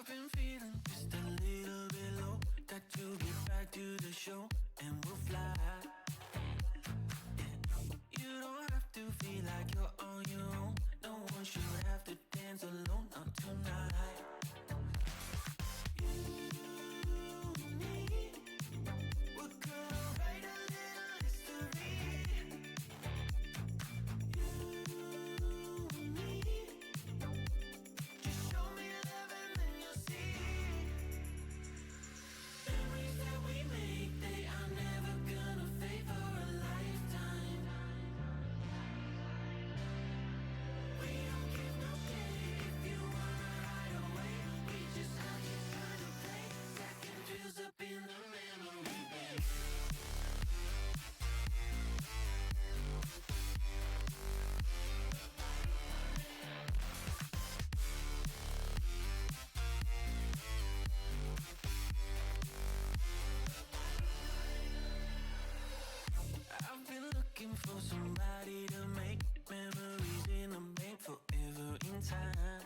I've been feeling just a little bit low. Got to get back to the show and we'll fly. Yeah. You don't have to feel like you're on your own. No one should have to dance alone, not tonight. For somebody to make memories in a bank forever in time.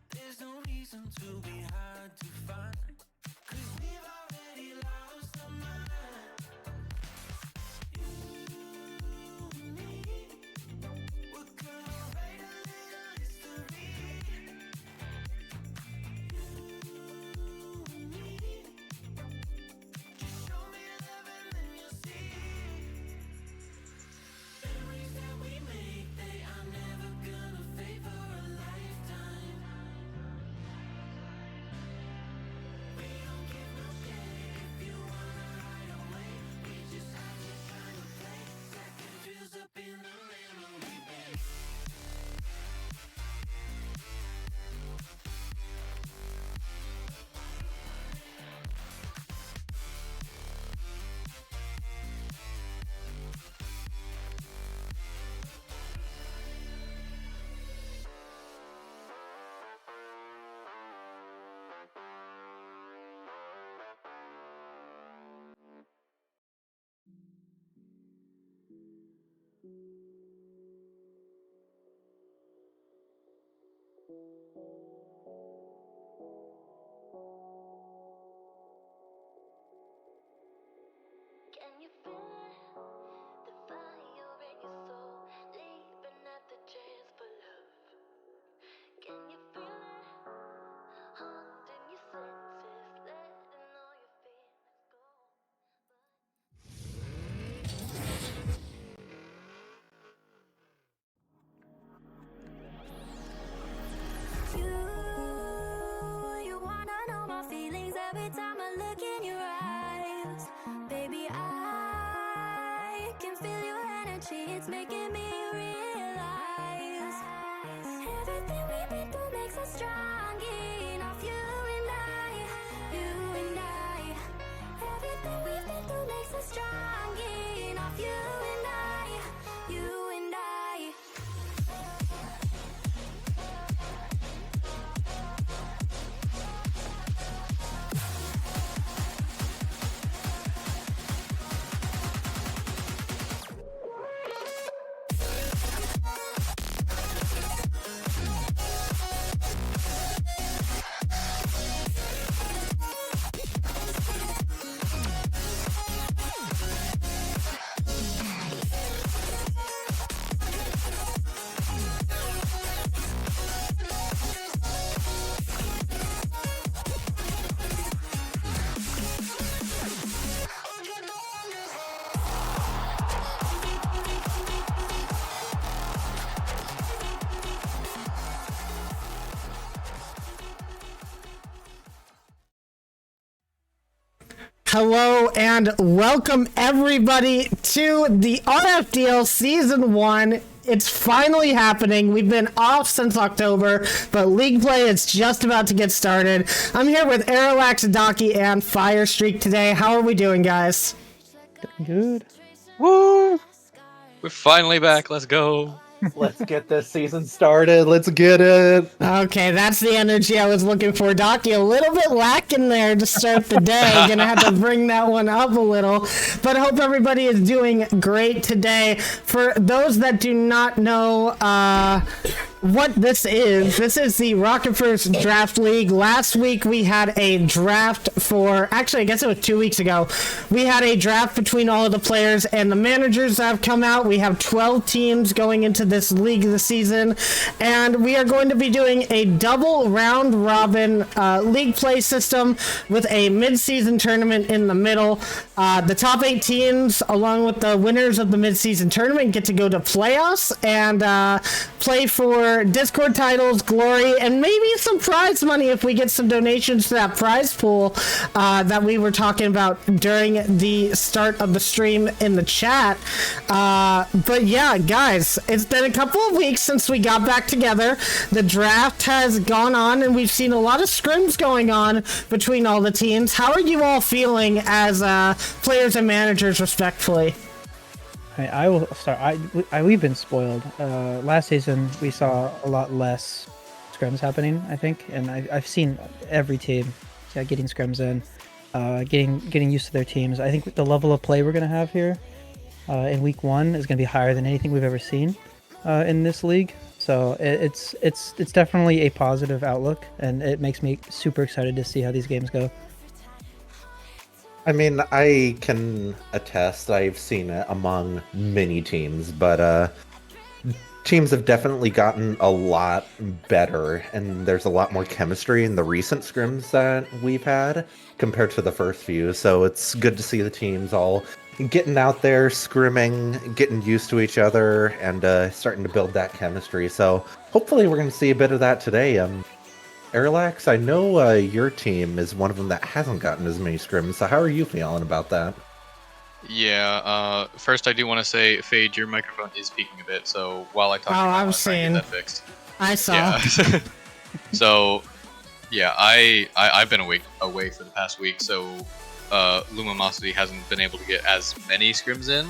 There's no reason to be hard to find, 'cause we've already lost our mind. You and me, we're gonna write a little history. Can you feel it? The fire in your soul, leaping at the chance for love. Can you feel it? Haunting your senses, letting all your feelings go. You wanna know my feelings every time I look in your eyes. Baby, I can feel your energy, it's making me realize everything we've been through makes us strong enough. You and I, everything we've been through makes us strong enough. You and I, you and I. Hello and welcome everybody to the RFDL Season 1. It's finally happening. We've been off since October, but League play is just about to get started. I'm here with Aerolax, Daki, and Firestreak today. How are we doing, guys? Good. Woo! We're finally back. Let's go. Let's get this season started. Let's get it. Okay, that's the energy I was looking for. Daki, a little bit lacking there to start the day. Gonna have to bring that one up a little. But I hope everybody is doing great today. For those that do not know what this is the Rocket First Draft League. Last week we had a draft for, actually I guess it was 2 weeks ago, we had a draft between all of the players and the managers that have come out. We have 12 teams going into this league this season, and we are going to be doing a double round robin league play system with a mid-season tournament in the middle. The top 8 teams, along with the winners of the mid-season tournament, get to go to playoffs and play for Discord titles, glory, and maybe some prize money if we get some donations to that prize pool that we were talking about during the start of the stream in the chat. But yeah, guys, it's been a couple of weeks since we got back together. The draft has gone on, and we've seen a lot of scrims going on between all the teams. How are you all feeling as players and managers, respectfully? I will start. We've been spoiled. Last season, we saw a lot less scrims happening, I think, and I've seen every team getting scrims in, getting used to their teams. I think the level of play we're going to have here in week 1 is going to be higher than anything we've ever seen in this league. So it's definitely a positive outlook, and it makes me super excited to see how these games go. I mean, I can attest, I've seen it among many teams, but teams have definitely gotten a lot better, and there's a lot more chemistry in the recent scrims that we've had compared to the first few, so it's good to see the teams all getting out there, scrimming, getting used to each other, and starting to build that chemistry, so hopefully we're going to see a bit of that today. Aerolax, I know your team is one of them that hasn't gotten as many scrims, so how are you feeling about that? Yeah, first I do want to say, Fade, your microphone is peaking a bit, so while I talk I'm seeing that fixed. I saw. Yeah. So, yeah, I've been away for the past week, so Lumosity hasn't been able to get as many scrims in,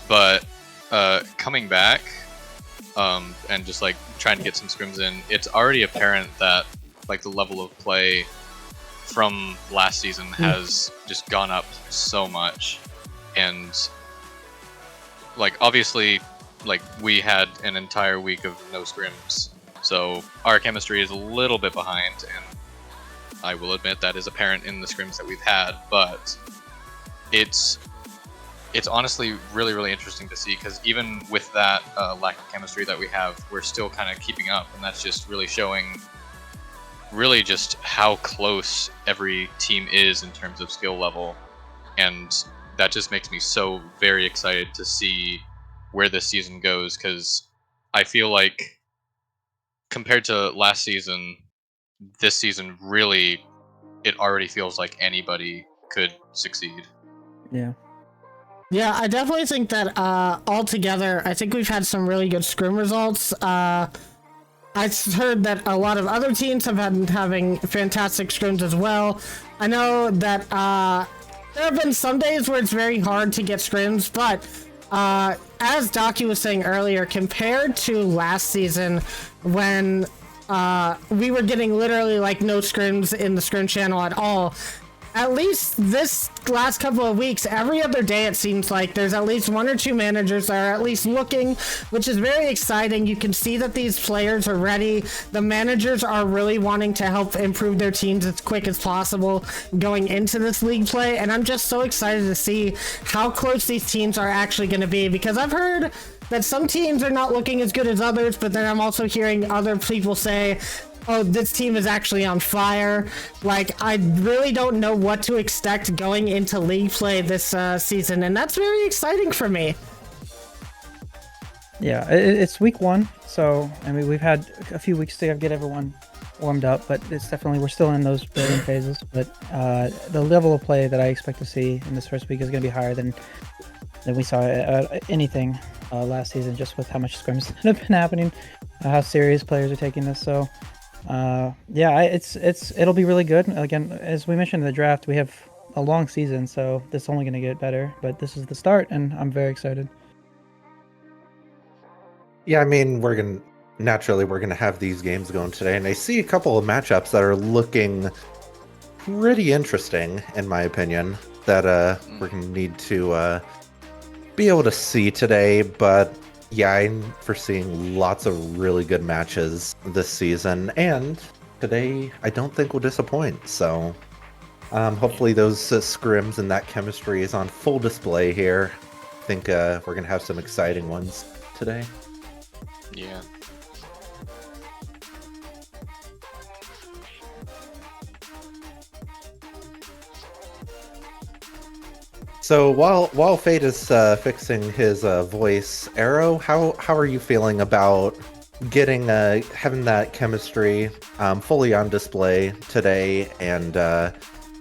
but coming back, and just like trying to get some scrims in, it's already apparent that like the level of play from last season has just gone up so much, and like obviously, like we had an entire week of no scrims, so our chemistry is a little bit behind, and I will admit that is apparent in the scrims that we've had. But it's honestly really interesting to see, because even with that lack of chemistry that we have, we're still kind of keeping up, and that's just really showing really just how close every team is in terms of skill level, and that just makes me so very excited to see where this season goes, because I feel like compared to last season, this season really, it already feels like anybody could succeed. Yeah. Yeah, I definitely think that altogether, I think we've had some really good scrim results. I heard that a lot of other teams have been having fantastic scrims as well. I know that there have been some days where it's very hard to get scrims, but as Docu was saying earlier, compared to last season when we were getting literally like no scrims in the scrim channel at all, at least this last couple of weeks, every other day it seems like there's at least one or two managers that are at least looking, which is very exciting. You can see that these players are ready. The managers are really wanting to help improve their teams as quick as possible going into this league play, and I'm just so excited to see how close these teams are actually going to be, because I've heard that some teams are not looking as good as others, but then I'm also hearing other people say, oh, this team is actually on fire. Like, I really don't know what to expect going into league play this season, and that's very exciting for me. Yeah, it's week 1, so I mean we've had a few weeks to get everyone warmed up, but it's definitely, we're still in those building phases. But the level of play that I expect to see in this first week is going to be higher than we saw anything last season, just with how much scrims have been happening, how serious players are taking this. So. Yeah, it'll be really good. Again, as we mentioned in the draft, we have a long season, so this is only going to get better. But this is the start, and I'm very excited. Yeah, I mean, we're gonna have these games going today, and I see a couple of matchups that are looking pretty interesting, in my opinion, that we're gonna need to be able to see today. But yeah, I'm foreseeing lots of really good matches this season, and today I don't think will disappoint. So hopefully those scrims and that chemistry is on full display here. I think we're going to have some exciting ones today. Yeah. So while Fate is fixing his voice, Arrow, how are you feeling about getting having that chemistry fully on display today? And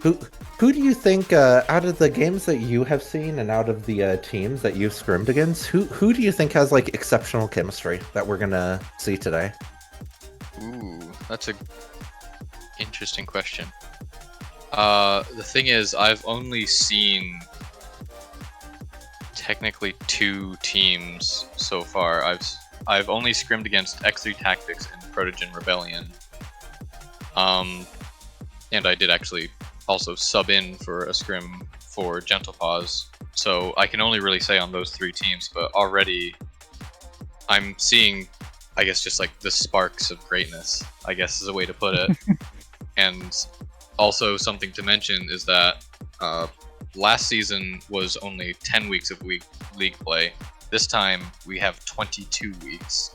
who do you think out of the games that you have seen and out of the teams that you've scrimmed against, who do you think has like exceptional chemistry that we're gonna see today? Ooh, that's a interesting question. The thing is, I've only seen technically 2 teams so far. I've only scrimmed against X3 Tactics and Protogen Rebellion. And I did actually also sub in for a scrim for Dignipaws. So I can only really say on those 3 teams, but already I'm seeing, I guess, just like the sparks of greatness, I guess is a way to put it. And also something to mention is that last season was only 10 weeks of league play. This time we have 22 weeks,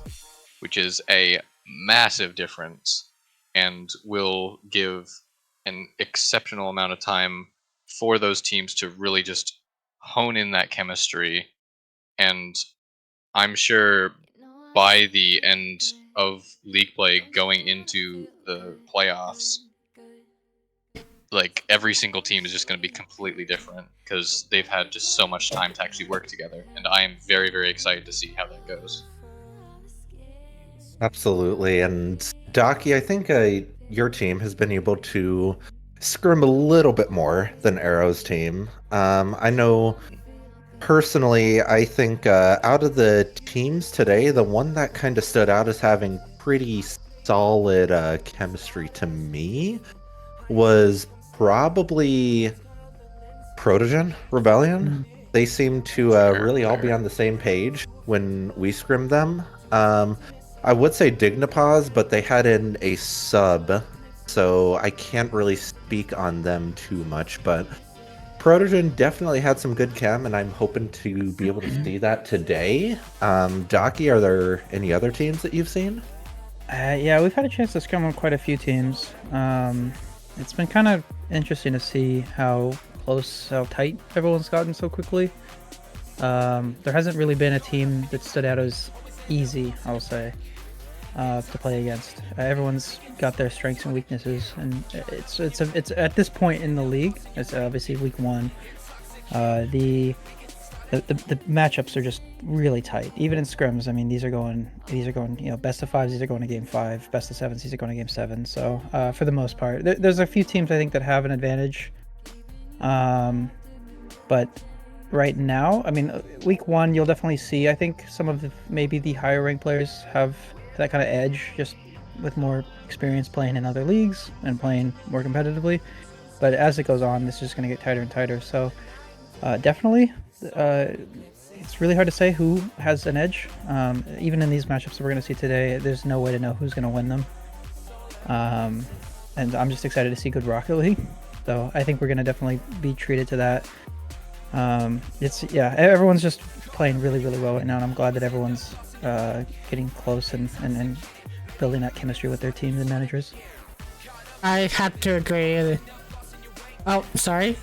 which is a massive difference, and will give an exceptional amount of time for those teams to really just hone in that chemistry. And I'm sure by the end of league play going into the playoffs, like every single team is just going to be completely different, because they've had just so much time to actually work together, and I am very excited to see how that goes. Absolutely. And Docky, I think your team has been able to scrim a little bit more than Arrow's team. I know personally, I think out of the teams today, the one that kind of stood out as having pretty solid chemistry to me was probably Protogen Rebellion. They seem to really all be on the same page when we scrimmed them. I would say Dignipaws, but they had in a sub, so I can't really speak on them too much. But Protogen definitely had some good chem, and I'm hoping to be able to see that today. Docky, are there any other teams that you've seen? Yeah, we've had a chance to scrim on quite a few teams. It's been kind of interesting to see how close, how tight everyone's gotten so quickly. There hasn't really been a team that stood out as easy, I'll say, to play against. Everyone's got their strengths and weaknesses, and it's at this point in the league. It's obviously week 1. The matchups are just really tight. Even in scrims, I mean, these are going, best of 5s. These are going to game 5. Best of 7s. These are going to game 7. So for the most part, there's a few teams I think that have an advantage. But right now, I mean, week 1, you'll definitely see, I think, some of maybe the higher ranked players have that kind of edge, just with more experience playing in other leagues and playing more competitively. But as it goes on, this is just going to get tighter and tighter. So definitely, it's really hard to say who has an edge. Even in these matchups that we're going to see today, there's no way to know who's going to win them. And I'm just excited to see good Rocket League. So I think we're going to definitely be treated to that. Everyone's just playing really, really well right now, and I'm glad that everyone's getting close and building that chemistry with their teams and managers. I have to agree. Oh, sorry.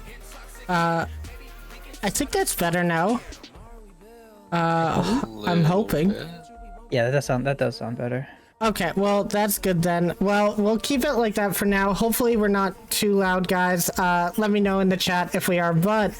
I think that's better now. I'm hoping. Yeah, that does sound better. Okay, well, that's good then. Well, we'll keep it like that for now. Hopefully we're not too loud, guys. Let me know in the chat if we are, but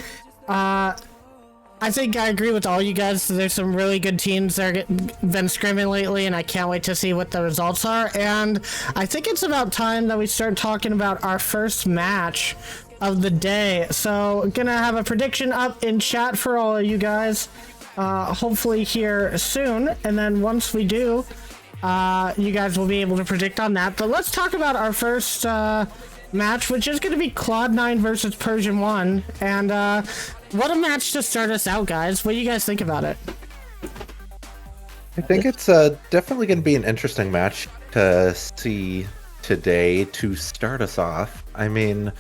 I think I agree with all you guys. There's some really good teams that have been scrimming lately, and I can't wait to see what the results are. And I think it's about time that we start talking about our first match of the day. So, gonna have a prediction up in chat for all of you guys, hopefully here soon. And then once we do, you guys will be able to predict on that. But let's talk about our first match, which is going to be Cloud9 versus Purrsion 1. And what a match to start us out, guys. What do you guys think about it? I think it's definitely going to be an interesting match to see today to start us off. I mean,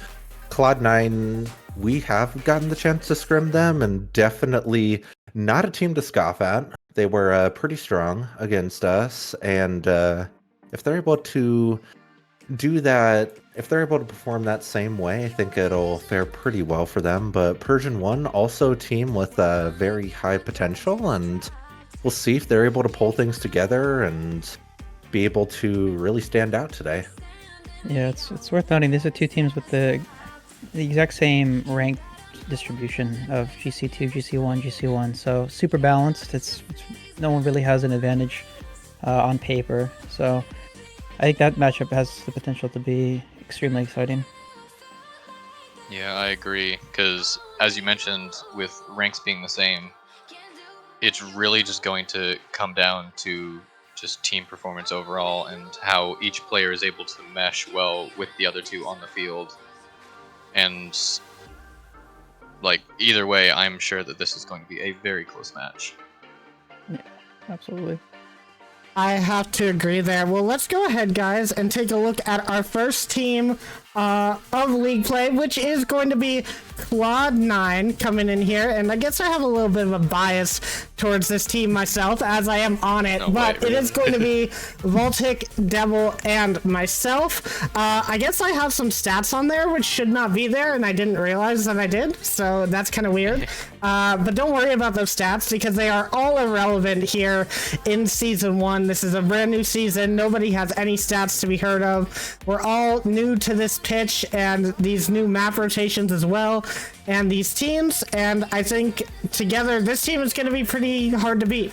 Cloud9, we have gotten the chance to scrim them, and definitely not a team to scoff at. They were pretty strong against us, and if they're able to do that, if they're able to perform that same way, I think it'll fare pretty well for them. But Purrsion 1, also a team with very high potential, and we'll see if they're able to pull things together and be able to really stand out today. Yeah, it's worth noting these are two teams with the exact same rank distribution of GC2, GC1, GC1, so super balanced. It's no one really has an advantage on paper, so I think that matchup has the potential to be extremely exciting. Yeah, I agree, because as you mentioned, with ranks being the same, it's really just going to come down to just team performance overall and how each player is able to mesh well with the other two on the field. And like either way, I'm sure that this is going to be a very close match. Yeah, absolutely. I have to agree there. Well, let's go ahead, guys, and take a look at our first team of League Play, which is going to be Cloud9 coming in here. And I guess I have a little bit of a bias towards this team myself, as I am on it. But it is going to be Voltic, Devil, and myself. I guess I have some stats on there, which should not be there, and I didn't realize that I did. So that's kind of weird. But don't worry about those stats, because they are all irrelevant here in Season 1. This is a brand new season. Nobody has any stats to be heard of. We're all new to this pitch and these new map rotations as well, and these teams, and I think together this team is going to be pretty hard to beat.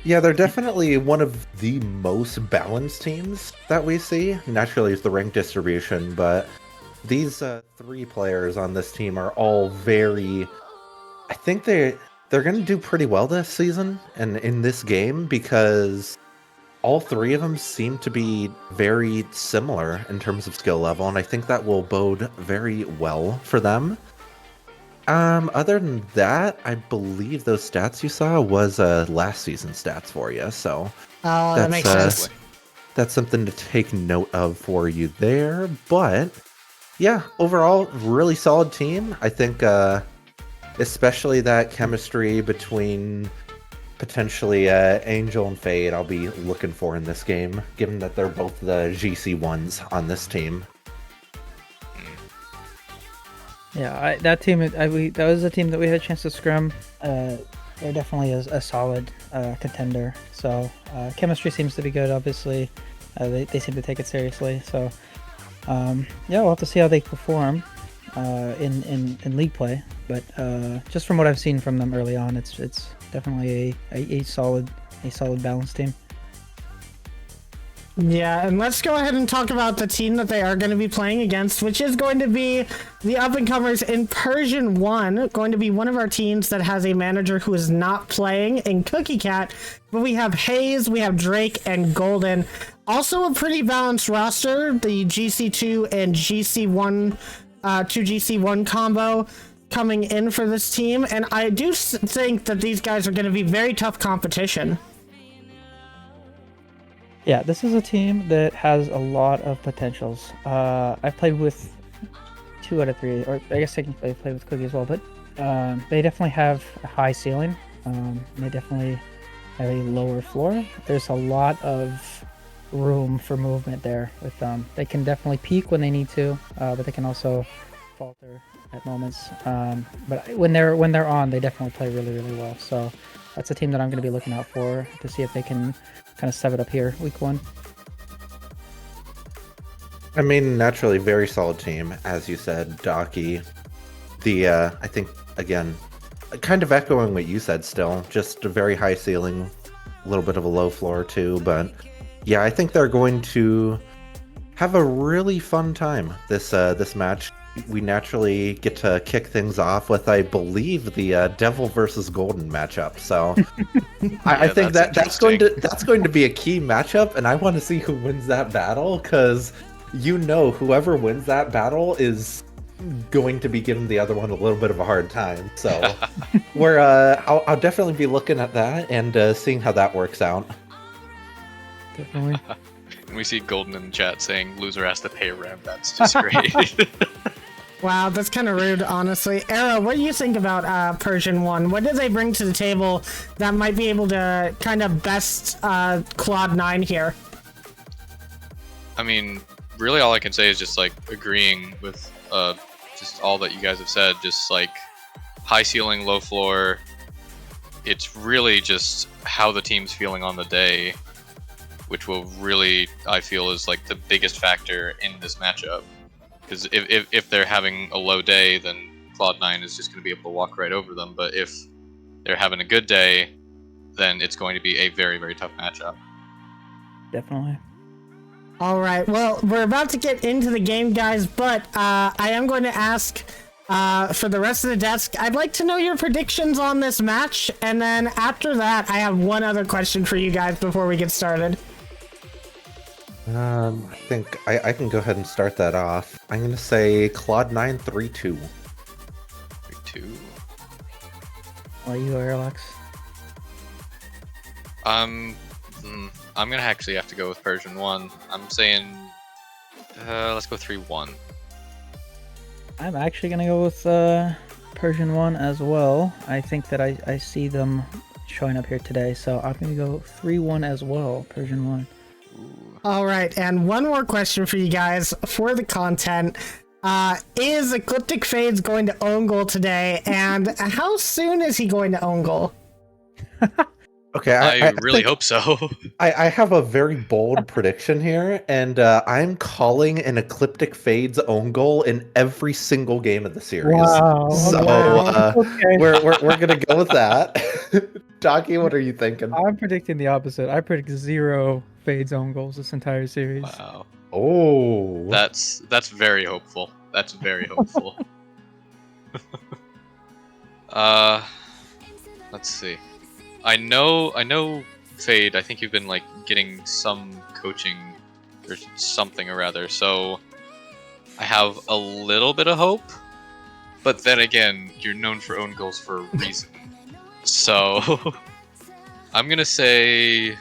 Yeah, they're definitely one of the most balanced teams that we see. Naturally, it's the rank distribution, but these three players on this team are all very... I think they're going to do pretty well this season and in this game, because all three of them seem to be very similar in terms of skill level, and I think that will bode very well for them. Other than that, I believe those stats you saw was last season stats for you. So Oh, that makes sense. that's something to take note of for you there. But yeah, overall, really solid team. I think, especially that chemistry between potentially Angel and Fade, I'll be looking for in this game, given that they're both the GC ones on this team. Yeah, that team, that was a team that we had a chance to scrim. They're definitely a solid contender. So chemistry seems to be good. Obviously, they seem to take it seriously. So yeah, we'll have to see how they perform in league play. But just from what I've seen from them early on, it's definitely a solid balanced team. Yeah, and let's go ahead and talk about the team that they are going to be playing against, which is going to be the up-and-comers in Purrsion 1, going to be one of our teams that has a manager who is not playing in Cookie Cat, but we have Hayes, we have Drake, and Golden. Also a pretty balanced roster, the GC2 and GC1, 2GC1 combo coming in for this team, and I do think that these guys are going to be very tough competition. Yeah, this is a team that has a lot of potentials. I've played with 2 out of 3, or I guess technically I played with Cookie as well, but they definitely have a high ceiling. They definitely have a lower floor. There's a lot of room for movement there with them. They can definitely peak when they need to, but they can also falter at moments. But when they're on, they definitely play really, really well. So that's a team that I'm going to be looking out for to see if they can kind of step it up here week 1. I mean, naturally, very solid team, as you said, Docky. I think, again, kind of echoing what you said still, just a very high ceiling, a little bit of a low floor too, but yeah, I think they're going to have a really fun time this match. We naturally get to kick things off with, I believe, the Devil versus Golden matchup. So I think that's going to be a key matchup, and I want to see who wins that battle, because whoever wins that battle is going to be giving the other one a little bit of a hard time. So I'll definitely be looking at that and seeing how that works out. Definitely. We see Golden in the chat saying loser has to pay rent. That's just great. Wow, that's kind of rude, honestly. Arrow, what do you think about Purrsion 1? What do they bring to the table that might be able to kind of best Claude 9 here? I mean, really all I can say is just like agreeing with just all that you guys have said. Just like high ceiling, low floor. It's really just how the team's feeling on the day, which will really, I feel, is like the biggest factor in this matchup. Because if they're having a low day, then Cloud9 is just going to be able to walk right over them. But if they're having a good day, then it's going to be a very, very tough matchup. Definitely. All right, well, we're about to get into the game, guys, but I am going to ask for the rest of the desk, I'd like to know your predictions on this match, and then after that, I have one other question for you guys before we get started. I think I can go ahead and start that off. I'm going to say Claude9 3-2. 3-2. What are you, Airlox? I'm going to actually have to go with Purrsion 1. I'm saying, let's go 3-1. I'm actually going to go with Purrsion 1 as well. I think that I see them showing up here today, so I'm going to go 3-1 as well, Purrsion 1. All right, and one more question for you guys for the content. Is Ecliptic Fades going to own goal today, and how soon is he going to own goal? Okay, I really hope so. I have a very bold prediction here, and I'm calling an Ecliptic Fades own goal in every single game of the series. Wow. So Okay. we're gonna go with that. Docky, what are you thinking? I'm predicting the opposite. I predict 0 Fade's own goals this entire series. Wow. Oh, That's very hopeful. That's very hopeful. Let's see. I know Fade, I think you've been like getting some coaching or something or other, so I have a little bit of hope, But then again, you're known for own goals for a reason. So I'm gonna say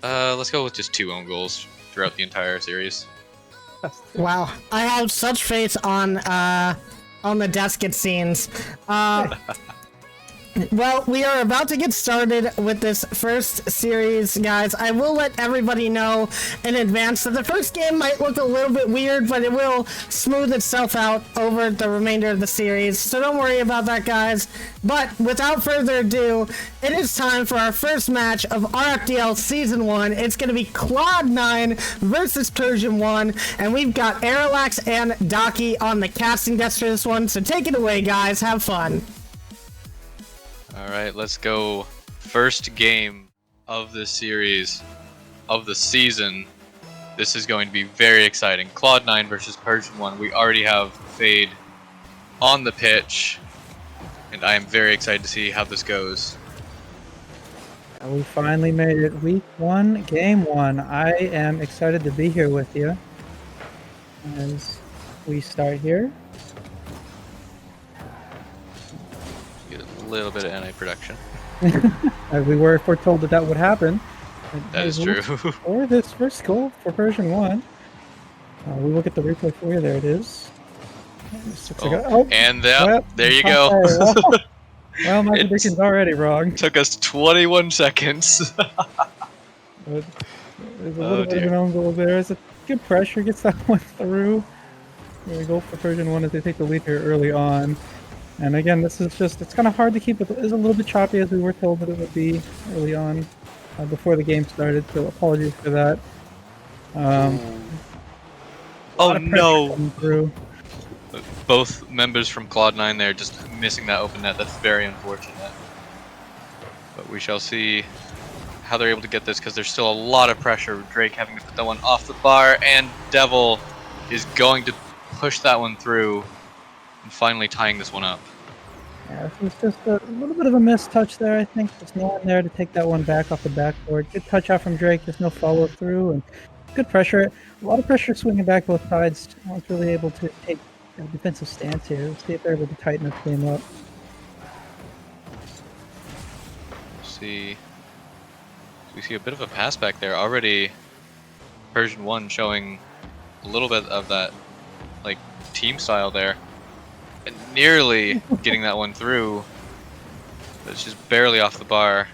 let's go with just 2 own goals throughout the entire series. Wow, I have such faith on the Deskit scenes. Well, we are about to get started with this first series, guys. I will let everybody know in advance that the first game might look a little bit weird, but it will smooth itself out over the remainder of the series, so don't worry about that, guys. But without further ado, it is time for our first match of RFDL Season 1. It's going to be Cloud9 versus Purrsion 1, and we've got Arilax and Daki on the casting desk for this one, so take it away, guys. Have fun. Alright, let's go. First game of the series, of the season. This is going to be very exciting. Cloud9 versus Purrsion 1. We already have Fade on the pitch, and I am very excited to see how this goes. We finally made it. Week 1, Game 1. I am excited to be here with you as we start here. Get a little bit of anti-production. We were foretold that would happen. That is true. Or this first goal for Purrsion 1. We will get the replay for you. There it is. And well, there you go. Well, my prediction's already wrong. Took us 21 seconds. There's a little bit of an own goal there. It's a good pressure, gets that one through. There we go for Purrsion 1 as they take the lead here early on. And again, this is just, it's kind of hard to keep it. It's a little bit choppy as we were told that it would be early on before the game started, so apologies for that. Oh no! Through. Both members from Cloud9 there just missing that open net. That's very unfortunate. But we shall see how they're able to get this because there's still a lot of pressure. Drake having to put that one off the bar, and Devil is going to push that one through and finally tying this one up. Yeah, this was just a little bit of a missed touch there, I think. There's no one there to take that one back off the backboard. Good touch out from Drake, there's no follow through, and good pressure. A lot of pressure swinging back both sides. I was really able to take a defensive stance here. Let's see if they're able to tighten this game up. We see a bit of a pass back there. Already Purrsion 1 showing a little bit of that like team style there. And nearly getting that one through. But it's just barely off the bar.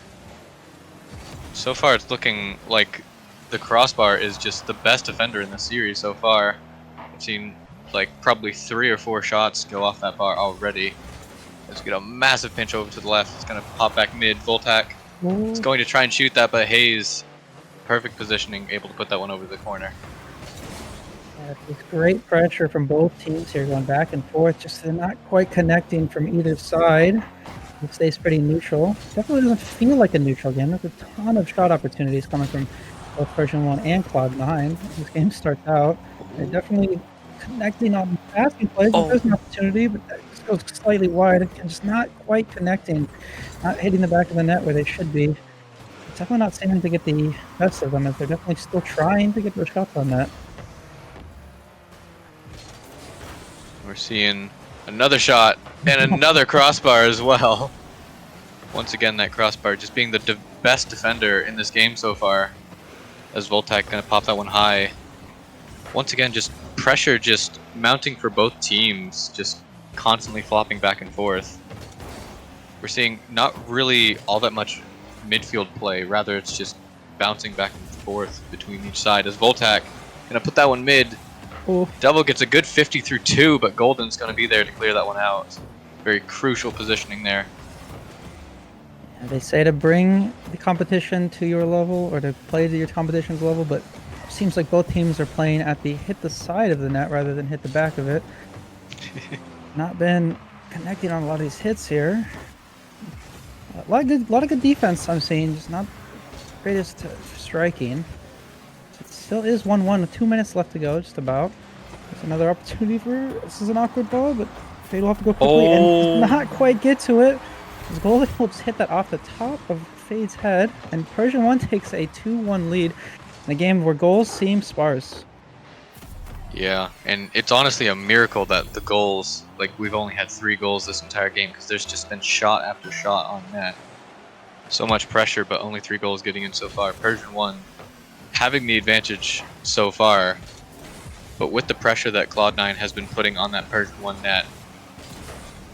So far it's looking like the crossbar is just the best defender in the series so far. I've seen like probably 3 or 4 shots go off that bar already. Let's get a massive pinch over to the left. It's gonna pop back mid. Voltac is going to try and shoot that, but Hayes, perfect positioning, able to put that one over the corner. Yeah, it's great pressure from both teams here, going back and forth. Just they're not quite connecting from either side. It stays pretty neutral. Definitely doesn't feel like a neutral game. There's a ton of shot opportunities coming from both Purrsion 1 and Cloud9. This game starts out. They're definitely connecting on passing plays. There's an opportunity, but that just goes slightly wide. And just not quite connecting, not hitting the back of the net where they should be. It's definitely not seeming to get the best of them, as they're definitely still trying to get their shots on net. We're seeing another shot and another crossbar as well. Once again, that crossbar just being the best defender in this game so far. As Voltac gonna pop that one high. Once again, just pressure just mounting for both teams, just constantly flopping back and forth. We're seeing not really all that much midfield play, rather it's just bouncing back and forth between each side. As Voltac gonna put that one mid. Ooh. Devil gets a good 50 through 2, but Golden's gonna be there to clear that one out. Very crucial positioning there. They say to bring the competition to your level, or to play to your competition's level, but it seems like both teams are playing at the hit the side of the net rather than hit the back of it. Not been connecting on a lot of these hits here. A lot of good defense I'm seeing, just not greatest striking. It still is 1-1 with 2 minutes left to go, just about. There's another opportunity for, this is an awkward ball, but Fade will have to go quickly and not quite get to it. His goalie will just hit that off the top of Fade's head, and Purrsion 1 takes a 2-1 lead in a game where goals seem sparse. Yeah, and it's honestly a miracle that the goals, like we've only had 3 goals this entire game because there's just been shot after shot on net. So much pressure, but only 3 goals getting in so far. Purrsion 1 having the advantage so far, but with the pressure that Cloud9 has been putting on that Purrsion 1 net,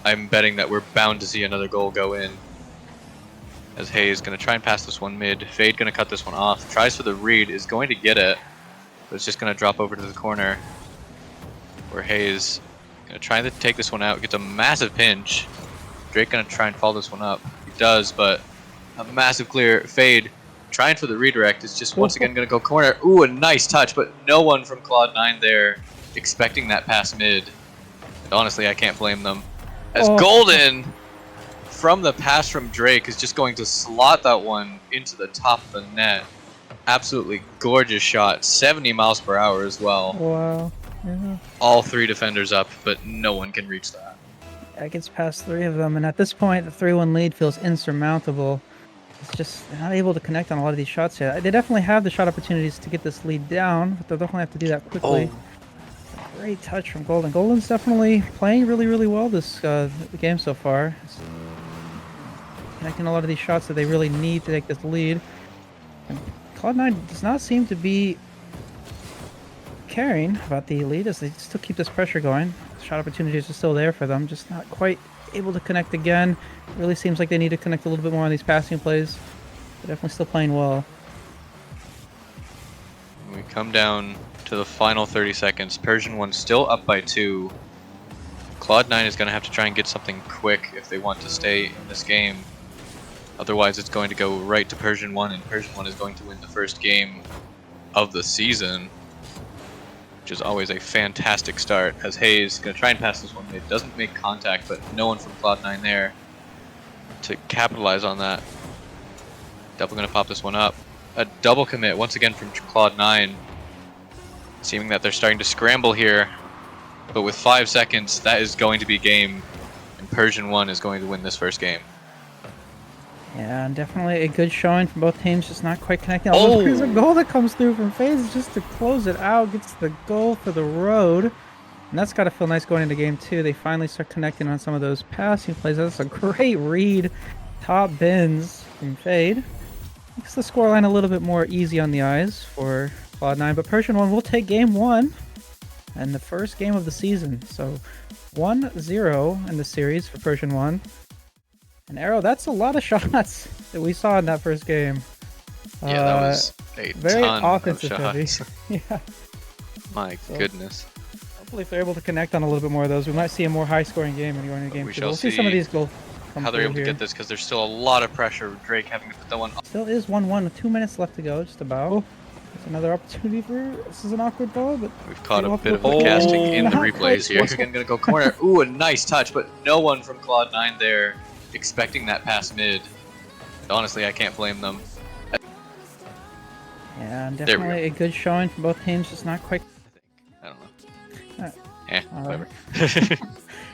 I'm betting that we're bound to see another goal go in. As Hayes going to try and pass this one mid. Fade going to cut this one off. Tries for the read, is going to get it, but it's just going to drop over to the corner. Where Hayes going to try to take this one out. Gets a massive pinch. Drake going to try and follow this one up. He does, but a massive clear. Fade trying for the redirect is just once again going to go corner. Ooh, a nice touch, but no one from Cloud9 there expecting that pass mid. And honestly, I can't blame them. As Golden, from the pass from Drake, is just going to slot that one into the top of the net. Absolutely gorgeous shot. 70 miles per hour as well. Wow. Yeah. All 3 defenders up, but no one can reach that. It gets past 3 of them, and at this point, the 3-1 lead feels insurmountable. It's just not able to connect on a lot of these shots here. They definitely have the shot opportunities to get this lead down, but they'll definitely have to do that quickly. Great touch from Golden. Golden's definitely playing really, really well this game so far. It's connecting a lot of these shots that they really need to take this lead. And Cloud9 does not seem to be caring about the lead as they still keep this pressure going. Shot opportunities are still there for them, just not quite able to connect again. Really seems like they need to connect a little bit more on these passing plays. They're definitely still playing well. We come down to the final 30 seconds. Purrsion 1 still up by 2. Cloud9 is going to have to try and get something quick if they want to stay in this game. Otherwise, it's going to go right to Purrsion 1, and Purrsion 1 is going to win the first game of the season, which is always a fantastic start. As Hayes is going to try and pass this one mid. Doesn't make contact, but no one from Cloud9 there to capitalize on that. Double going to pop this one up. A double commit once again from Cloud9. Seeming that they're starting to scramble here, but with 5 seconds, that is going to be game, and Purrsion 1 is going to win this first game. Yeah, and definitely a good showing from both teams, just not quite connecting. Oh, there's a goal that comes through from FaZe just to close it out, gets the goal for the road. And that's got to feel nice going into game 2. They finally start connecting on some of those passing plays. That's a great read. Top bins from Fade. Makes the scoreline a little bit more easy on the eyes for Cloud9, but Purrsion 1 will take game 1 and the first game of the season. So 1-0 in the series for Purrsion 1. And Arrow, that's a lot of shots that we saw in that first game. Yeah, that was a very ton offensive of heavy. shots. Yeah. My goodness. Hopefully, if they're able to connect on a little bit more of those, we might see a more high-scoring game when you're in a game. We We'll shall see some of see these goals come how they're able through to here. get this, because there's still a lot of pressure. Drake having to put that one up. Still is 1-1 with 2 minutes left to go, just about. There's another opportunity for... This is an awkward ball, but... We've caught a bit of the casting in the replays here. Once again, going to go corner. Ooh, a nice touch, but no one from Cloud9 there expecting that pass mid. Honestly, I can't blame them. Yeah, and definitely a good showing from both teams, just not quite... I don't know. All Whatever.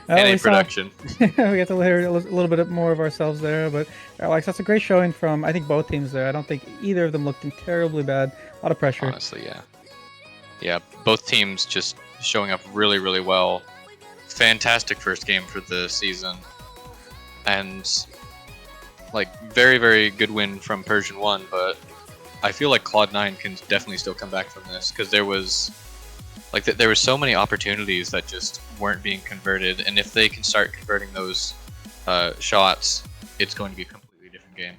Well, NA we saw- production. we got to hear a little bit more of ourselves there, but Alex, that's a great showing from, I think, both teams there. I don't think either of them looked terribly bad. A lot of pressure. Honestly, yeah. Yeah, both teams just showing up really, really well. Fantastic first game for the season. And, like, very, very good win from Purrsion 1, but I feel like Cloud9 can definitely still come back from this, because there was... Like, there were so many opportunities that just weren't being converted, and if they can start converting those shots, it's going to be a completely different game.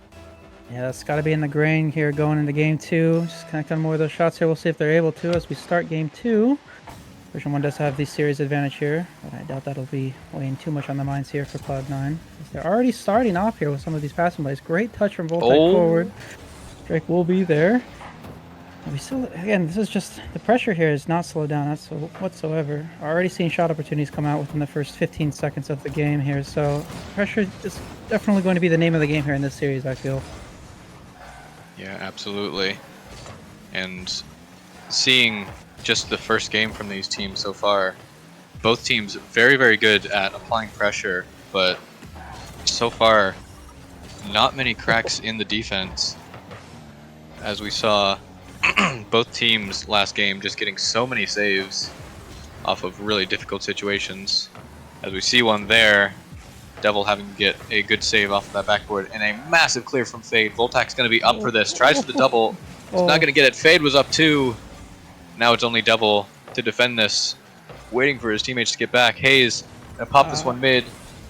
Yeah, it's got to be in the grain here going into game 2. Just connect on more of those shots here. We'll see if they're able to as we start game 2. Purrsion 1 does have the series advantage here, but I doubt that'll be weighing too much on the minds here for Cloud9. They're already starting off here with some of these passing plays. Great touch from Voltec forward. Drake will be there. We still, again, this is just, the pressure here is not slowed down whatsoever. Already seeing shot opportunities come out within the first 15 seconds of the game here, so pressure is definitely going to be the name of the game here in this series, I feel. Yeah, absolutely. And seeing just the first game from these teams so far, both teams very, very good at applying pressure, but so far, not many cracks in the defense. As we saw, both teams last game just getting so many saves off of really difficult situations. As we see one there, Devil having to get a good save off of that backboard, and a massive clear from Fade. Voltac's going to be up for this. Tries for the double. It's not going to get it. Fade was up too. Now it's only Devil to defend this. Waiting for his teammates to get back. Hayes going to pop this one mid.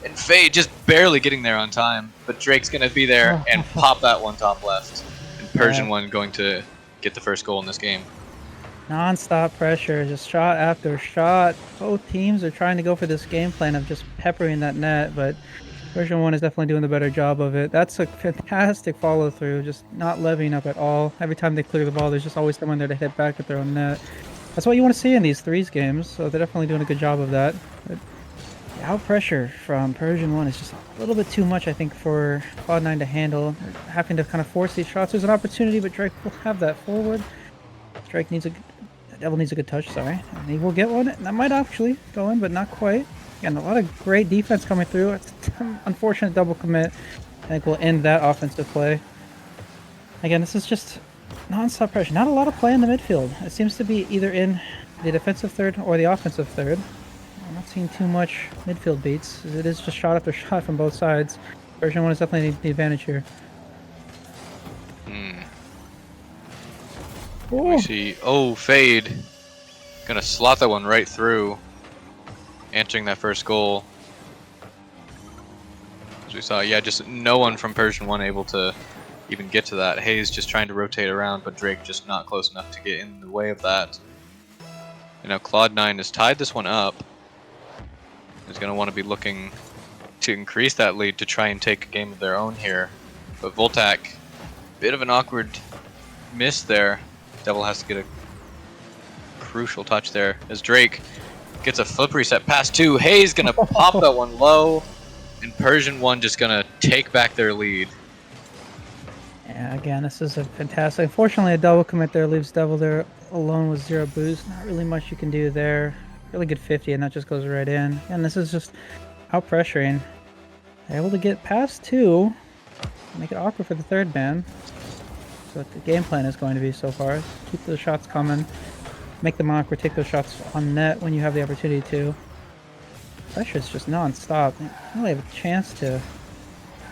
And Fade just barely getting there on time. But Drake's going to be there and pop that one top left. And Purrsion one going to get the first goal in this game. Non-stop pressure, just shot after shot. Both teams are trying to go for this game plan of just peppering that net, but Purrsion 1 is definitely doing the better job of it. That's a fantastic follow-through, just not levying up at all. Every time they clear the ball, there's just always someone there to hit back at their own net. That's what you want to see in these threes games, so they're definitely doing a good job of that. But the out pressure from Purrsion 1 is just a little bit too much, I think, for Cloud9 to handle. They're having to kind of force these shots. There's an opportunity, but Drake will have that forward. Drake needs Devil needs a good touch, sorry. And he will get one. That might actually go in, but not quite. Again, a lot of great defense coming through. It's an unfortunate double commit. I think we'll end that offensive play. Again, this is just non-stop pressure. Not a lot of play in the midfield. It seems to be either in the defensive third or the offensive third. I'm not seeing too much midfield beats. It is just shot after shot from both sides. Purrsion 1 is definitely the advantage here. We see, Fade gonna slot that one right through, answering that first goal. As we saw, yeah, just no one from Purrsion 1 able to even get to that. Hayes just trying to rotate around, but Drake just not close enough to get in the way of that. And now Cloud9 has tied this one up. He's gonna want to be looking to increase that lead to try and take a game of their own here. But Voltac, bit of an awkward miss there. Devil has to get a crucial touch there as Drake gets a flip reset pass to Hayes, gonna pop that one low, and Purrsion 1 just gonna take back their lead. Yeah, again, this is a fantastic. Unfortunately, a double commit there leaves Devil there alone with 0 boost. Not really much you can do there. Really good 50, and that just goes right in. And this is just out pressuring. They're able to get past 2, make it awkward for the third man. What the game plan is going to be so far. Keep those shots coming, make them awkward, take those shots on net when you have the opportunity to. Pressure is just non-stop. You don't really have a chance to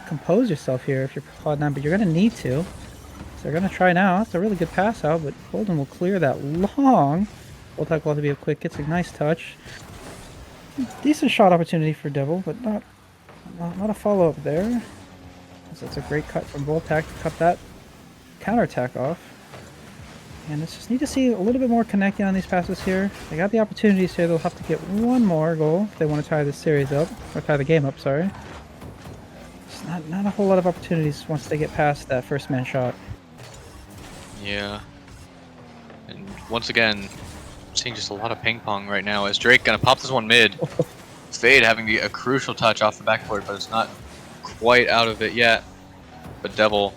compose yourself here if you're Cloud9, but you're going to need to. So they're going to try now. That's a really good pass out, but Golden will clear that long. Voltac will have to be up quick. Gets a nice touch. Decent shot opportunity for Devil, but not a follow-up there. So that's a great cut from Voltac to cut that counterattack off. And let's just need to see a little bit more connecting on these passes here. They got the opportunities here. They'll have to get one more goal if they want to tie this series up, or tie the game up, sorry. It's not a whole lot of opportunities once they get past that first man shot. Yeah. And once again, I'm seeing just a lot of ping pong right now as Drake gonna pop this one mid. Fade having a crucial touch off the backboard, but it's not quite out of it yet. But Devil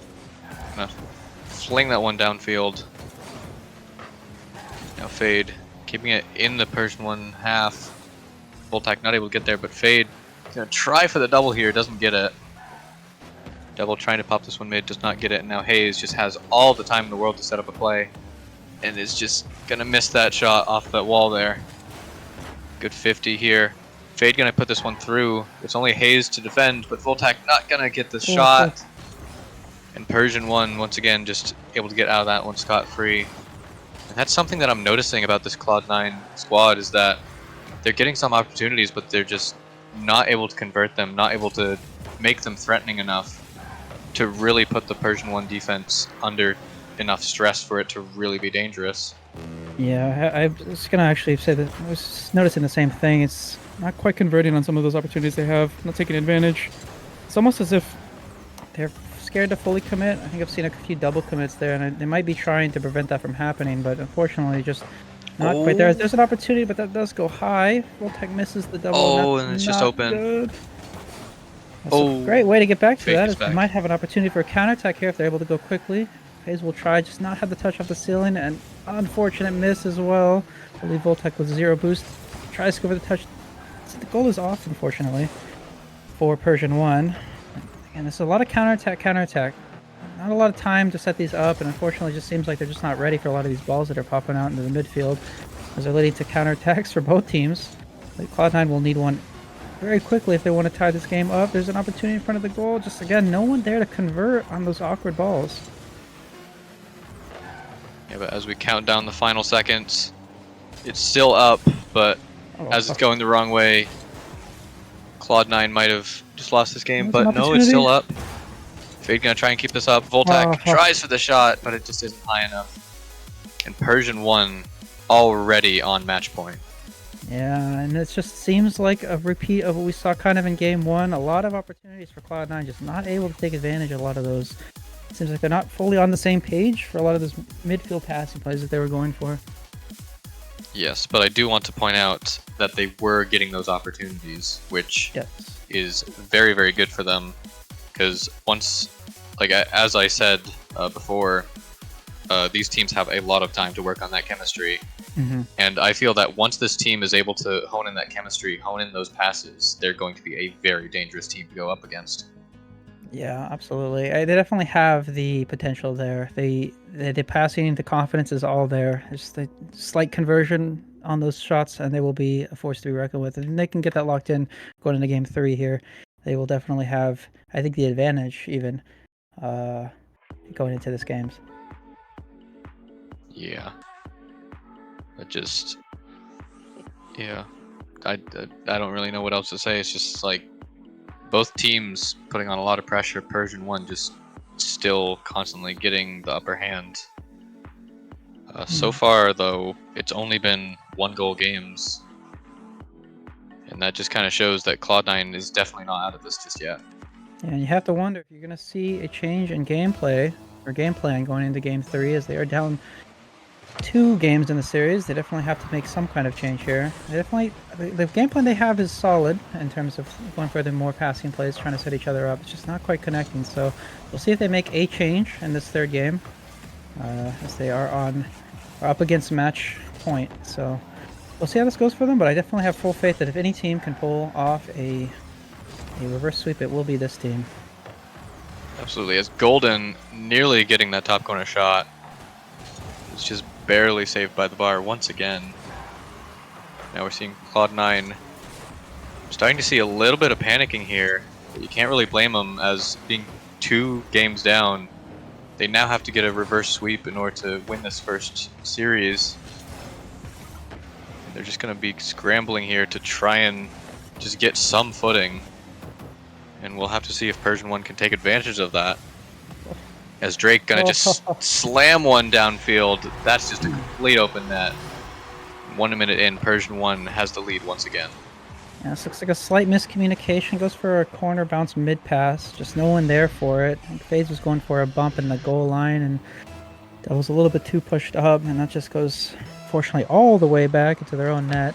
gonna fling that one downfield. Now Fade keeping it in the Purrsion 1 half. Voltac not able to get there, but Fade gonna try for the double here, doesn't get it. Devil trying to pop this one mid, does not get it, and now Hayes just has all the time in the world to set up a play. And is just gonna miss that shot off that wall there. Good 50 here. Fade gonna put this one through. It's only Hayes to defend, but Voltac not gonna get the shot. And Purrsion 1 once again just able to get out of that one scot-free. And that's something that I'm noticing about this Cloud9 squad, is that they're getting some opportunities, but they're just not able to convert them, not able to make them threatening enough to really put the Purrsion 1 defense under enough stress for it to really be dangerous. Yeah, I was gonna actually say that I was noticing the same thing. It's not quite converting on some of those opportunities they have, not taking advantage. It's almost as if they're scared to fully commit. I think I've seen a few double commits there, and they might be trying to prevent that from happening, but unfortunately just not quite there. There's an opportunity, but that does go high. Voltac misses the double. And it's just open. Good. That's a great way to get back to Fake that. is They back. might have an opportunity for a counterattack here if they're able to go quickly. Hayes will try, just not have the touch off the ceiling, and unfortunate miss as well. I believe Voltac with 0 boost. Tries to go for the touch. So the goal is off, unfortunately, for Purrsion 1. And there's a lot of counterattack. Not a lot of time to set these up, and unfortunately it just seems like they're just not ready for a lot of these balls that are popping out into the midfield. as they're leading to counterattacks for both teams. Like Cloud9 will need one very quickly if they want to tie this game up. There's an opportunity in front of the goal. Just again, no one there to convert on those awkward balls. Yeah, but as we count down the final seconds, it's still up, but as it's going the wrong way, Cloud9 might have just lost this game, but no, it's still up. Fade gonna try and keep this up. Voltac tries for the shot, but it just isn't high enough. And Purrsion 1 already on match point. Yeah, and it just seems like a repeat of what we saw kind of in game 1. A lot of opportunities for Cloud9, just not able to take advantage of a lot of those. It seems like they're not fully on the same page for a lot of those midfield passing plays that they were going for. Yes, but I do want to point out that they were getting those opportunities, which is very, very good for them. Because once, like as I said before, these teams have a lot of time to work on that chemistry. And I feel that once this team is able to hone in that chemistry, hone in those passes, they're going to be a very dangerous team to go up against. Yeah, absolutely. They definitely have the potential there. The passing, the confidence is all there. Just a slight conversion on those shots, and they will be a force to be reckoned with. And they can get that locked in going into game 3 here. They will definitely have, I think, the advantage even going into this game. Yeah. But just, yeah, I don't really know what else to say. It's just like both teams putting on a lot of pressure. Purrsion 1 just still constantly getting the upper hand. So far, though, it's only been 1-goal games. And that just kind of shows that Cloud9 is definitely not out of this just yet. Yeah, and you have to wonder if you're going to see a change in gameplay or game plan going into game 3, as they are down 2 games in the series. They definitely have to make some kind of change here. They definitely, the game plan they have is solid in terms of going for the more passing plays, trying to set each other up. It's just not quite connecting. So we'll see if they make a change in this 3rd game, as they are up against match point. So we'll see how this goes for them. But I definitely have full faith that if any team can pull off a reverse sweep, it will be this team. Absolutely. As Golden nearly getting that top corner shot, it's just barely saved by the bar once again. Now we're seeing Cloud9 starting to see a little bit of panicking here. But you can't really blame them, as being 2 games down, they now have to get a reverse sweep in order to win this first series. They're just going to be scrambling here to try and just get some footing. And we'll have to see if Purrsion 1 can take advantage of that. As Drake gonna just slam one downfield. That's just a complete open net. 1 minute in, Purrsion 1 has the lead once again. Yeah, this looks like a slight miscommunication. Goes for a corner bounce mid pass. Just no one there for it. FaZe was going for a bump in the goal line, and that was a little bit too pushed up, and that just goes, fortunately, all the way back into their own net.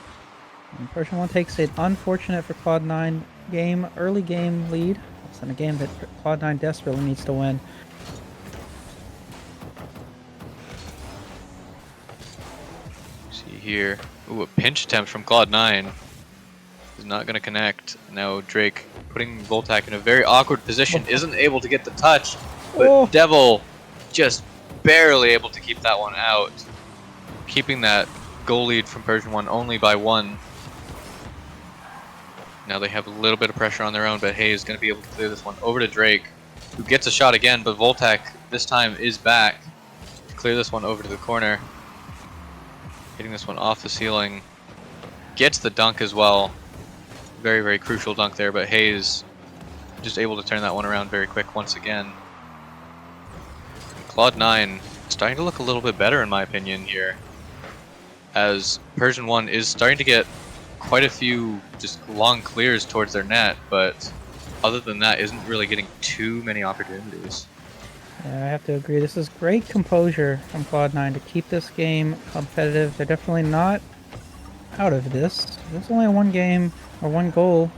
And Purrsion 1 takes an unfortunate for Cloud9 early game lead. It's in a game that Cloud9 desperately needs to win. Here. Ooh, a pinch attempt from Cloud9 is not going to connect. Now Drake putting Voltac in a very awkward position, isn't able to get the touch, but Devil just barely able to keep that one out, keeping that goal lead from Purrsion 1 only by 1. Now they have a little bit of pressure on their own, but Hayes is going to be able to clear this one over to Drake, who gets a shot again, but Voltac this time is back to clear this one over to the corner. Hitting this one off the ceiling. Gets the dunk as well. Very, very crucial dunk there, but Hayes just able to turn that one around very quick once again. Cloud9 starting to look a little bit better in my opinion here, as Purrsion 1 is starting to get quite a few just long clears towards their net, but other than that isn't really getting too many opportunities. Yeah, I have to agree. This is great composure from Cloud9 to keep this game competitive. They're definitely not out of this. There's only a 1 game or 1 goal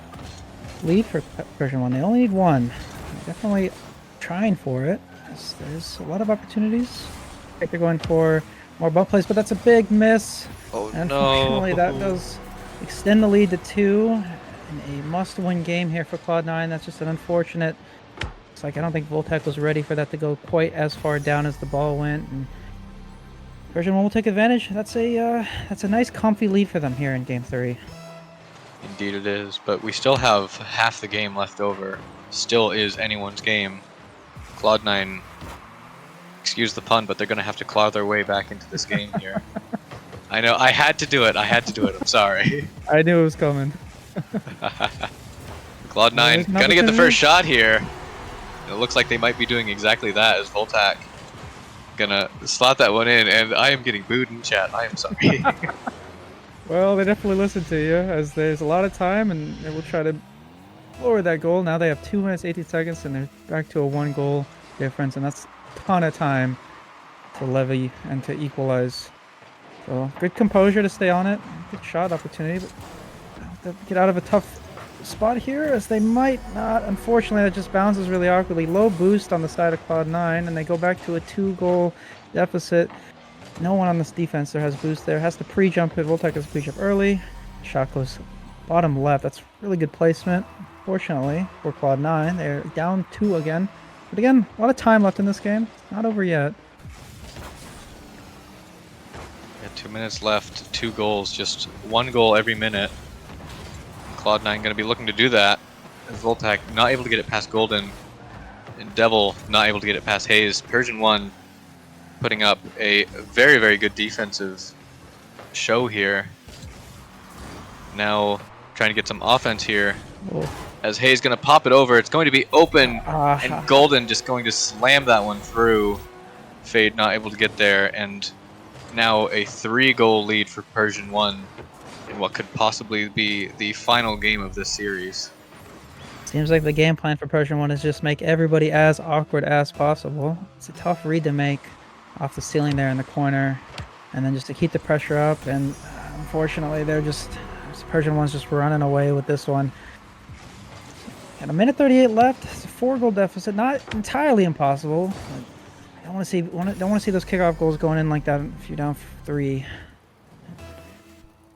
lead for Purrsion 1. They only need 1. They're definitely trying for it. There's a lot of opportunities. I think they're going for more bump plays, but that's a big miss. Oh and no! Unfortunately, that does extend the lead to 2 in a must-win game here for Cloud9. That's just an unfortunate. It's like I don't think Voltac was ready for that to go quite as far down as the ball went, and Purrsion 1 will take advantage. That's a nice comfy lead for them here in game 3. Indeed it is, but we still have half the game left over. Still is anyone's game. Cloud9, excuse the pun, but they're going to have to claw their way back into this game here. I know, I had to do it, I'm sorry. I knew it was coming. Cloud9 going to get the first shot here. It looks like they might be doing exactly that as Voltac gonna slot that one in, and I am getting booed in chat. I am sorry. Well, they definitely listen to you, as there's a lot of time, and they will try to lower that goal. Now they have 2 minutes, 18 seconds, and they're back to a 1 goal difference, and that's a ton of time to levy and to equalize. So, good composure to stay on it. Good shot opportunity, but they'll get out of a tough spot here, as they might not. Unfortunately, that just bounces really awkwardly. Low boost on the side of Cloud9, and they go back to a 2-goal deficit. No one on this defense there has boost there. Has to pre-jump it. Voltac has pre-jump early. Shot goes bottom left. That's really good placement. Fortunately for Cloud9, they're down 2 again. But again, a lot of time left in this game. Not over yet. Yeah, 2 minutes left, 2 goals, just 1 goal every minute. Cloud9 going to be looking to do that. Voltac not able to get it past Golden, and Devil not able to get it past Hayes. Purrsion 1 putting up a very, very good defensive show here. Now trying to get some offense here. Oh. As Hayes going to pop it over. It's going to be open, and Golden just going to slam that one through. Fade not able to get there, and now a 3-goal lead for Purrsion 1. In what could possibly be the final game of this series. Seems like the game plan for Purrsion 1 is just make everybody as awkward as possible. It's a tough read to make off the ceiling there in the corner, and then just to keep the pressure up, and unfortunately Purrsion 1's just running away with this one. Got a minute 38 left. It's a 4-goal deficit. Not entirely impossible. I don't want to see those kickoff goals going in like that if you're down 3.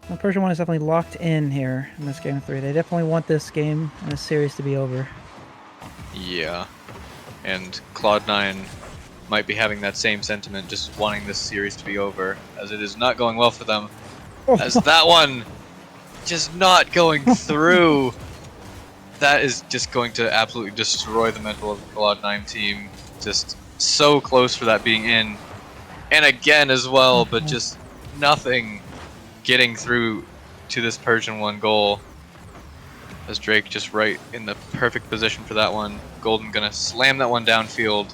Well, Purrsion 1 is definitely locked in here in this game 3. They definitely want this game and this series to be over. Yeah, and Cloud9 might be having that same sentiment, just wanting this series to be over, as it is not going well for them. As that one just not going through. That is just going to absolutely destroy the mental of the Cloud9 team. Just so close for that being in. And again as well, but just nothing getting through to this Purrsion 1 goal. As Drake just right in the perfect position for that one. Golden gonna slam that one downfield.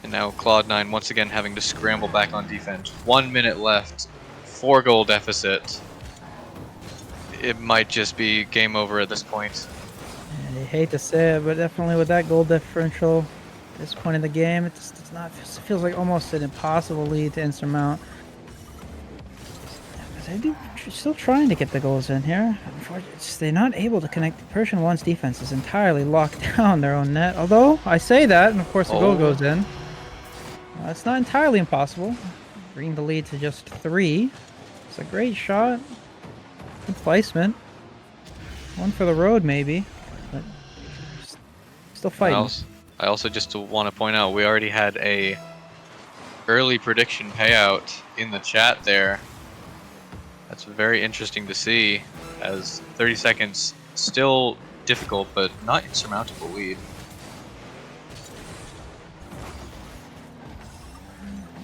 And now Cloud9 once again having to scramble back on defense. 1 minute left, 4-goal deficit. It might just be game over at this point. And I hate to say it, but definitely with that goal differential at this point in the game, it feels like almost an impossible lead to insurmount. They're still trying to get the goals in here. Unfortunately, they're not able to connect. Purrsion 1's defense is entirely locked down their own net. Although, I say that, and of course the goal goes in. It's not entirely impossible. Bringing the lead to just 3. It's a great shot. Good placement. One for the road, maybe. But still fighting. I also just want to point out, we already had a early prediction payout in the chat there. That's very interesting to see, as 30 seconds still difficult, but not insurmountable lead.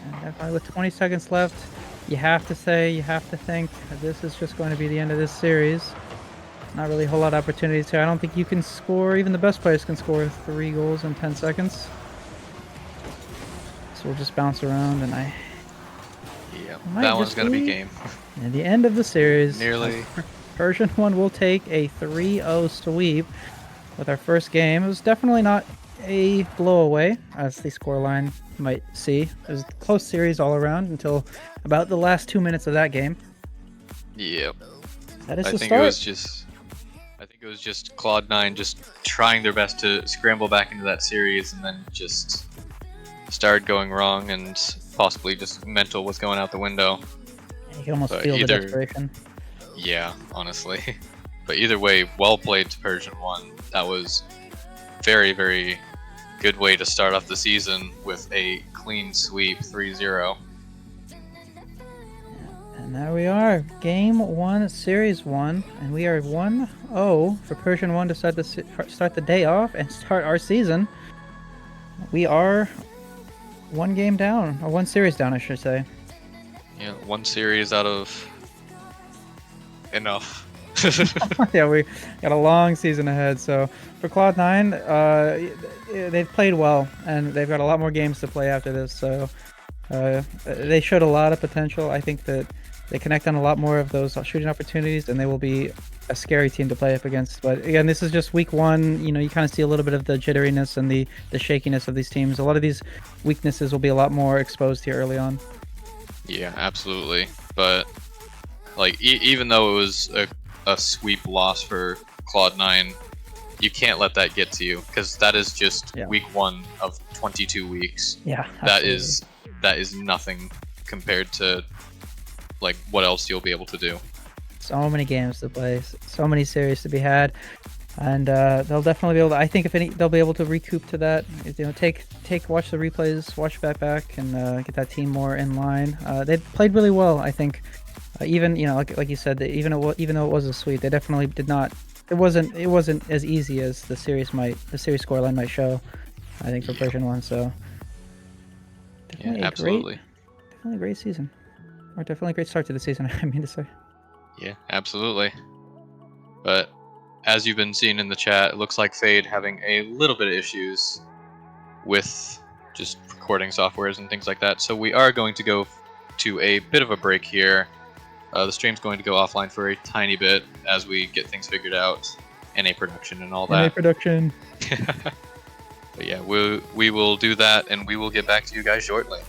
And definitely with 20 seconds left, you have to think that this is just going to be the end of this series. Not really a whole lot of opportunities here. I don't think you can score, even the best players can score 3 goals in 10 seconds. So we'll just bounce around, and Yeah, that one's going to be game. At the end of the series, Nearly. Purrsion 1 will take a 3-0 sweep with our first game. It was definitely not a blowaway, as the scoreline might see. It was a close series all around until about the last 2 minutes of that game. Yep. That is I the think start. it was just Cloud9 just trying their best to scramble back into that series, and then just started going wrong, and possibly just mental was going out the window. You can almost feel the desperation. Yeah, honestly. But either way, well played to Purrsion 1. That was very, very good way to start off the season with a clean sweep, 3-0. And there we are, Game 1, Series 1, and we are 1-0 for Purrsion 1 to start the day off and start our season. We are one game down, or one series down, I should say. Yeah, one series out of enough. Yeah, we got a long season ahead. So for Cloud9, they've played well, and they've got a lot more games to play after this. So they showed a lot of potential. I think that they connect on a lot more of those shooting opportunities, and they will be a scary team to play up against. But again, this is just week one. You know, you kind of see a little bit of the jitteriness and the shakiness of these teams. A lot of these weaknesses will be a lot more exposed here early on. Yeah, absolutely. But like, even though it was a sweep loss for Cloud9, you can't let that get to you, because that is just week one of 22 weeks. Yeah, that is nothing compared to like what else you'll be able to do. So many games to play, so many series to be had, and they'll definitely be able to. I think if any, they'll be able to recoup to that. You know, watch the replays, watch that back, and get that team more in line. They played really well, I think. Even, you know, like you said, even though it was a sweep, they definitely did not. It wasn't as easy as the series scoreline might show. I think for Purrsion 1, so definitely absolutely, definitely a great season, or definitely a great start to the season. I mean to say. Yeah, absolutely. But as you've been seeing in the chat, it looks like Fade having a little bit of issues with just recording softwares and things like that. So we are going to go to a bit of a break here. The stream's going to go offline for a tiny bit as we get things figured out, NA production and all that. NA production. But yeah, we will do that, and we will get back to you guys shortly.